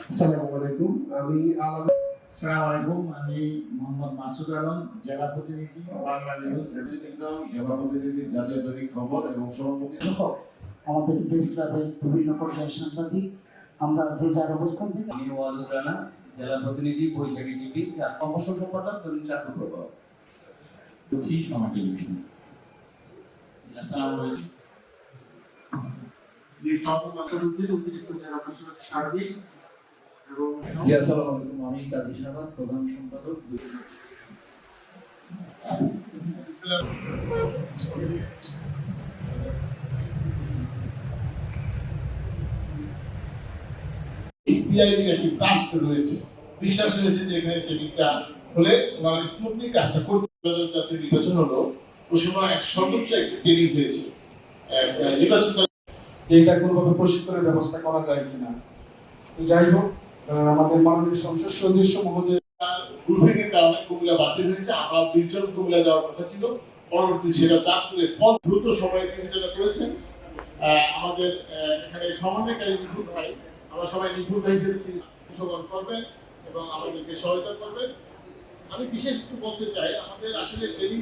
আসসালামু আলাইকুম। আমি আসসালামু আলাইকুম। আমি মোহাম্মদ মাসুদ আলম, জেলা প্রতিনিধি বাংলা নিউজ, জেলা প্রতিনিধি জাতীয় দৈনিক খবর এবং সভাপতি আমাদের প্রেস ক্লাবের বিভিন্ন পর্যায়ের সাংবাদিক আমরা যে যার অবস্থান থেকে আমি ওয়াজুদ রানা, জেলা প্রতিনিধি বৈশাখী টিভি, অবসর সম্পাদক দৈনিক চাঁদপুর খবর। সময় টেলিভিশন। আসসালামু আলাইকুম। অতিরিক্ত জেলা প্রশাসক সার্বিক এবং আসসালামু আলাইকুম। আমি কাজী সাদাত, প্রধান সম্পাদক। পিআইবির একটি ট্রাস্ট রয়েছে, বিশ্বাস রয়েছে যে এখানে টেকনিকটা হলে ওনারা স্মুথলি কাজটা করতে। জাতীয় নির্বাচন হলো ওই সময় সর্বোচ্চ একটি ট্রেনিং হয়েছে নির্বাচন, যে এটা কোনোভাবে প্রশিক্ষণের ব্যবস্থা করা যায় কিনা। যাই হোক, আমাদের মাননীয় সংসদ সদস্য মহোদয় দুর্ভিক্ষের কারণে কুমিল্লা বাতিল হয়েছে। আমরা 20 জন কুমিল্লা যাওয়ার কথা ছিল, পরবর্তী সেটা চাঁদপুরে দ্রুত সময়ে বিবেচনা করেছেন। আমাদের এখানে সমন্বয়কারী নিপুণ ভাই, আমরা সবাই নিপুণ ভাই হিসেবে অংশগ্রহণ করবেন এবং আমাদেরকে সহায়তা করবেন। আমি বিশেষ একটু বলতে চাই, আমাদের আসলে ট্রেনিং